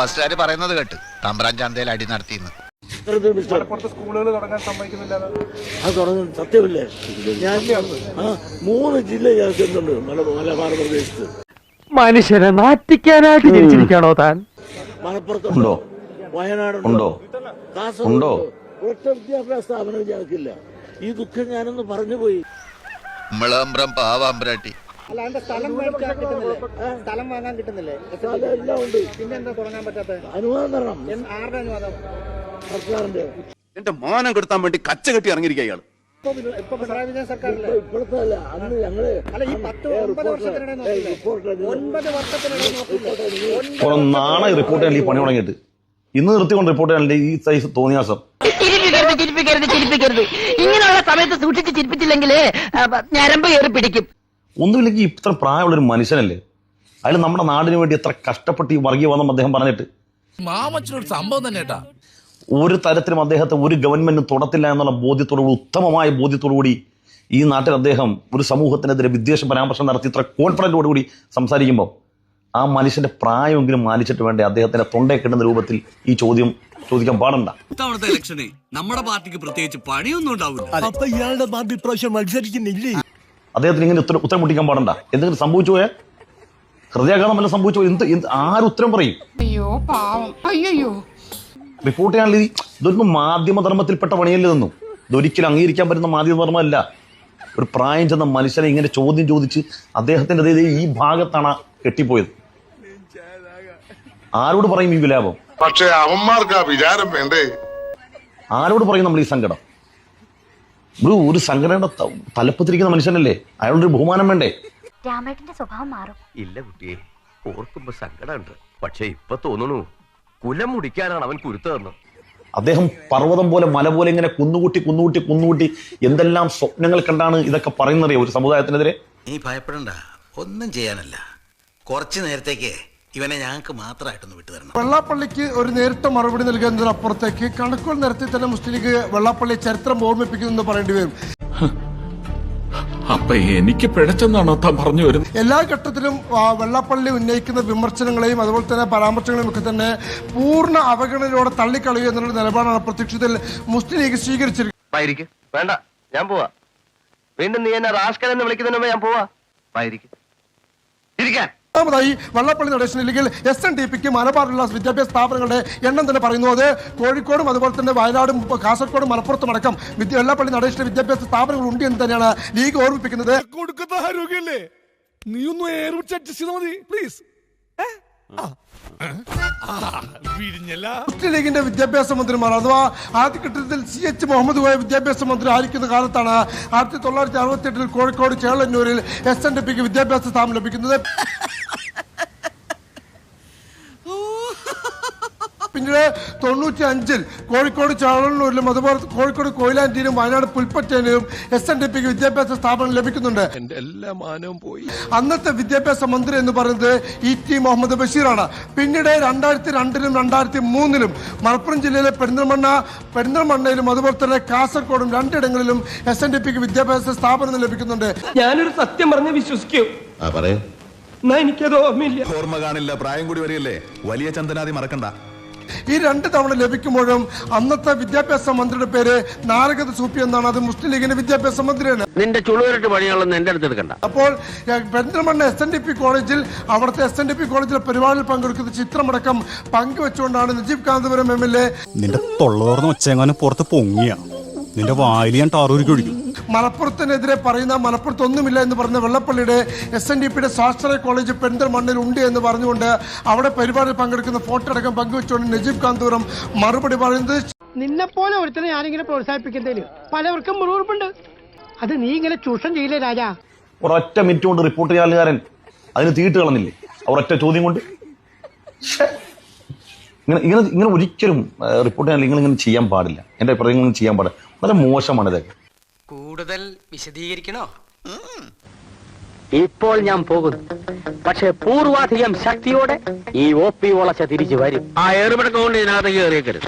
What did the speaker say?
ബസ്സുകാർ പറയുന്നത് കേട്ട് തമ്പ്രാൻ ചന്തയിൽ അടി നടത്തിയെന്ന്. സ്കൂളുകൾ തുടങ്ങാൻ സമ്മതിക്കുന്നില്ല. അത് തുടങ്ങും സത്യമല്ലേ? ഞാൻ 3 ജില്ല ഞാൻ ചെന്നുണ്ട് മലബാർ പ്രദേശത്ത്. മനുഷ്യരെ നാറ്റിക്കാനായിട്ട് ജനിച്ചിരിക്കാണോ താൻ? മലപ്പുറത്തുണ്ടോ, വയനാടുണ്ടോ, കാസർഗോഡോ? ഒറ്റ വിദ്യാഭ്യാസ സ്ഥാപനം ഞങ്ങൾക്കില്ല. ഈ ദുഃഖം ഞാനൊന്ന് പറഞ്ഞു പോയി. മിളമ്പ്രം പാവാമ്പ്രാട്ടി സ്ഥലം വാങ്ങാൻ കിട്ടുന്നില്ലേ? എല്ലാം ഉണ്ട്. പിന്നെന്താ തുടങ്ങാൻ പറ്റാത്ത? അനുവാദം തരണം. ആരുടെ അനുവാദം? സർക്കാരിന്റെ. എന്റെ മാനം കെടുത്താൻ വേണ്ടി കച്ച കെട്ടി ഇറങ്ങിയിരിക്കുക ഇയാള്. ഇപ്പോഴത്തെ അല്ല, അന്ന് ഞങ്ങള് 9 വർഷത്തിനിടെ നാളെ റിപ്പോർട്ട് ചെയ്യാൻ ഈ പണി തുടങ്ങിയിട്ട് ഇന്ന് നിർത്തിക്കൊണ്ട് റിപ്പോർട്ട് ചെയ്യാൻ ഈ സൈസ് തോന്നിയാസം. ചിരിപ്പിക്കരുത്. ഇങ്ങനെയുള്ള സമയത്ത് സൂക്ഷിച്ച് ചിരിപ്പിച്ചില്ലെങ്കിൽ ഞരമ്പ് കയറി പിടിക്കും. ഒന്നുമില്ലെങ്കിൽ ഇത്ര പ്രായമുള്ളൊരു മനുഷ്യനല്ലേ, അയാൾ നമ്മുടെ നാടിന് വേണ്ടി എത്ര കഷ്ടപ്പെട്ട് ഈ വർഗീയവാദം അദ്ദേഹം പറഞ്ഞിട്ട് മാമച്ചനൊരു സംഭവം തന്നെ കേട്ടാ. ഒരു തരത്തിലും അദ്ദേഹത്തെ ഒരു ഗവൺമെന്റും തൊടത്തില്ല എന്നുള്ള ബോധ്യത്തോടുകൂടി, ഉത്തമമായ ബോധ്യത്തോടുകൂടി ഈ നാട്ടിൽ അദ്ദേഹം ഒരു സമൂഹത്തിനെതിരെ വിദ്വേഷ പരാമർശം നടത്തി ഇത്ര കോൺഫിഡന്റോടുകൂടി സംസാരിക്കുമ്പോൾ ആ മനുഷ്യന്റെ പ്രായമെങ്കിലും മാനിച്ചിട്ട് വേണ്ടേ അദ്ദേഹത്തിന്റെ തൊണ്ടയെ കിട്ടുന്ന രൂപത്തിൽ ഈ ചോദ്യം ചോദിക്കാൻ പാടണ്ട. ഇത്തവണത്തെ ഇലക്ഷന് നമ്മുടെ പാർട്ടിക്ക് പ്രത്യേകിച്ച് പണിയൊന്നും ഉണ്ടാവില്ല. അപ്പൊ ഇയാളുടെ പാർട്ടി ഇപ്രാവശ്യം മത്സരിക്കുന്നില്ലേ? അദ്ദേഹത്തിന് ഇങ്ങനെ ഉത്തരം മുട്ടിക്കാൻ പാടണ്ട. എന്തെങ്കിലും സംഭവിച്ചു പോയാൽ, ഹൃദയാഘാതം വല്ല സംഭവിച്ചു പോയാൽ ആരുത്തരം പറയും? അയ്യോ പാവം, അയ്യോ. റിപ്പോർട്ട് ചെയ്യാനുള്ള ഇതൊന്നും മാധ്യമധർമ്മത്തിൽപ്പെട്ട പണിയല്ലേ ഇതൊന്നും. ഇതൊരിക്കലും അംഗീകരിക്കാൻ പറ്റുന്ന മാധ്യമധർമ്മമല്ല. ഒരു പ്രായം ചെന്ന മനുഷ്യനെ ഇങ്ങനെ ചോദ്യം ചോദിച്ച് അദ്ദേഹത്തിന്റെ ഈ ഭാഗത്താണ് കെട്ടിപ്പോയത്. ആരോട് പറയും ഈ വിലാപം? പക്ഷെ അവന്മാർക്ക് ആ വിചാരം വേണ്ടേ? ആരോട് പറയും നമ്മൾ ഈ സങ്കടം? ഒരു സംഘടനയുടെ തലപ്പത്തിരിക്കുന്ന മനുഷ്യനല്ലേ, അയാളുടെ ഒരു ബഹുമാനം വേണ്ടേ? രാമേട്ടന്റെ സ്വഭാവം മാറും. ഇല്ല കുട്ടിയെ, ഓർക്കുമ്പോ സങ്കടമുണ്ട്. പക്ഷെ ഇപ്പൊ തോന്നുന്നു കുലം മുടിക്കാനാണ് അവൻ കുരുത്തതെന്ന്. അദ്ദേഹം പർവ്വതം പോലെ മല പോലെ ഇങ്ങനെ കുന്നുകൂട്ടി എന്തെല്ലാം സ്വപ്നങ്ങൾ കണ്ടാണ് ഇതൊക്കെ പറയുന്നറിയോ ഒരു സമുദായത്തിനെതിരെ? നീ ഭയപ്പെടണ്ട, ഒന്നും ചെയ്യാനല്ല. കുറച്ചു നേരത്തേക്ക് ഇവനെ ഞങ്ങൾക്ക് മാത്രമായിട്ടൊന്ന് വിട്ടുതരണം. വെള്ളാപ്പള്ളിക്ക് ഒരു നേരിട്ട മറുപടി നൽകുന്നതിനപ്പുറത്തേക്ക് കണക്കുകൾ നിരത്തി തന്നെ മുസ്ലിം ലീഗ് വെള്ളാപ്പള്ളി ചരിത്രം ഓർമ്മിപ്പിക്കുന്നു പറയേണ്ടി വരും. അപ്പൊ എനിക്ക് പിഴച്ചെന്നാണോ താൻ പറഞ്ഞു വരുന്നത്? എല്ലാ ഘട്ടത്തിലും വെള്ളാപ്പള്ളി ഉന്നയിക്കുന്ന വിമർശനങ്ങളെയും അതുപോലെ തന്നെ പരാമർശങ്ങളെയും ഒക്കെ തന്നെ പൂർണ്ണ അവഗണനയോടെ തള്ളിക്കളയുക എന്നുള്ള നിലപാടാണ് പ്രത്യക്ഷത്തിൽ മുസ്ലിം ലീഗ് സ്വീകരിച്ചിരിക്കുന്നത്. വേണ്ട, ഞാൻ പോവാ. വീണ്ടും നീ എന്നെ റാസ്കൽ എന്ന് വിളിക്കുന്നതിന് മുമ്പ് ഞാൻ പോവാ. ഇരിക്കാൻ. ഒന്നാമതായി വെള്ളാപ്പള്ളി നടേശൻ ഇല്ലെങ്കിൽ SNDPക്ക് മലബാറിലുള്ള വിദ്യാഭ്യാസ സ്ഥാപനങ്ങളുടെ എണ്ണം തന്നെ പറയുന്നു. അത് കോഴിക്കോടും അതുപോലെ തന്നെ വയനാടും കാസർഗോഡും മലപ്പുറത്തും അടക്കം വെള്ളാപ്പള്ളി നടേശന്റെ വിദ്യാഭ്യാസ സ്ഥാപനങ്ങൾ ഉണ്ട് എന്ന് തന്നെയാണ് ലീഗ് ഓർമ്മിപ്പിക്കുന്നത്. മുസ്ലിം ലീഗിന്റെ വിദ്യാഭ്യാസ മന്ത്രിമാർ അഥവാ ആദ്യഘട്ടത്തിൽ CH മുഹമ്മദ് കോയ വിദ്യാഭ്യാസ മന്ത്രി ആയിരിക്കുന്ന കാലത്താണ് 1968 കോഴിക്കോട് ചേളന്നൂരിൽ SNDPക്ക് വിദ്യാഭ്യാസ സ്ഥാപനം ലഭിക്കുന്നത്. പിന്നീട് 95 കോഴിക്കോട് ചേളന്നൂരിലും അതുപോലെ കോഴിക്കോട് കൊയിലാണ്ടിയിലും വയനാട് പുൽപ്പറ്റയിലും SNDPക്ക് വിദ്യാഭ്യാസ സ്ഥാപനം ലഭിക്കുന്നുണ്ട്. അന്നത്തെ വിദ്യാഭ്യാസ മന്ത്രി എന്ന് പറയുന്നത് ET മുഹമ്മദ് ബഷീറാണ്. പിന്നീട് 2002ലും 2003ലും മലപ്പുറം ജില്ലയിലെ പെരിന്തൽമണ്ണയിലും അതുപോലെ തന്നെ കാസർഗോഡും 2 SNDPക്ക് വിദ്യാഭ്യാസ സ്ഥാപനം ലഭിക്കുന്നുണ്ട്. ഞാനൊരു സത്യം പറഞ്ഞ് വിശ്വസിക്കൂ. എനിക്കത് ഓർമ്മയില്ല. ഓർമ്മ കാണില്ല, പ്രായം കൂടി വരികയല്ലേ. വലിയ ചന്ദനാദി മറക്കണ്ട. ഈ 2 തവണ ലഭിക്കുമ്പോഴും അന്നത്തെ വിദ്യാഭ്യാസ മന്ത്രിയുടെ പേര് നാരകത്ത് സൂപ്പി എന്നാണ്. അത് മുസ്ലിം ലീഗിന്റെ വിദ്യാഭ്യാസ മന്ത്രിയാണ്. നിന്റെ ചുളുവരട്ട് പണികളൊന്നും എന്റെ അടുത്ത് എടുക്കണ്ട. അപ്പോൾ പെരിന്തൽമണ്ണ SNDP കോളേജിൽ അവിടുത്തെ SNDP കോളേജിലെ പരിപാടിയിൽ പങ്കെടുക്കുന്ന ചിത്രമടക്കം പങ്കുവെച്ചുകൊണ്ടാണ് നജീബ് കാന്തപുരം MLA നിന്റെ തൊള്ളോർന്ന് ഒച്ചെങ്ങാനും പുറത്ത് പൊങ്ങിയ നിന്റെ വായിൽ ഞാൻ ടാറൂരിക്ക് ഒഴിക്കും. മലപ്പുറത്തിനെതിരെ പറയുന്ന മലപ്പുറത്തൊന്നുമില്ല എന്ന് പറഞ്ഞ വെള്ളപ്പള്ളിയുടെ SNDPയുടെ സ്വാശ്രയ കോളേജ് പെരിന്തൽമണ്ണയിൽ ഉണ്ട് എന്ന് പറഞ്ഞുകൊണ്ട് അവിടെ പരിപാടിയിൽ പങ്കെടുക്കുന്ന ഫോട്ടോ അടക്കം പങ്കുവെച്ചുകൊണ്ട് നജീബ് കാന്തപുരം മറുപടി പറയുന്നത്, നിന്നെപ്പോലെ ഒരുത്തനെ ഞാനിങ്ങനെ പ്രോത്സാഹിപ്പിക്കുന്നതിൽ പലവർക്കും മുറിവുണ്ട്. അത് നീ ഇങ്ങനെ ചൂഷണം ചെയ്യില്ലേ രാജാ? ഒരൊറ്റ മിനിറ്റ് കൊണ്ട് റിപ്പോർട്ട് ചെയ്യാനുകാരൻ അതിന് തീട്ട് കളഞ്ഞില്ലേ? ഒരൊറ്റ ചോദ്യം കൊണ്ട് ഇങ്ങനെ ഒരിക്കലും റിപ്പോർട്ട് ചെയ്യാൻ ഇങ്ങനെ ചെയ്യാൻ പാടില്ല. എന്റെ അഭിപ്രായം ചെയ്യാൻ പാടില്ല. വളരെ മോശമാണ് ഇതൊക്കെ. കൂടുതൽ വിശദീകരിക്കണോ? ഇപ്പോൾ ഞാൻ പോകുന്നു. പക്ഷെ പൂർവാധികം ശക്തിയോടെ ഈ OP വളച്ച തിരിച്ചു വരും. ആ ഏറുപടക്കം കൊണ്ട് ഇതിനകത്ത് കയറിയേക്കരുത്.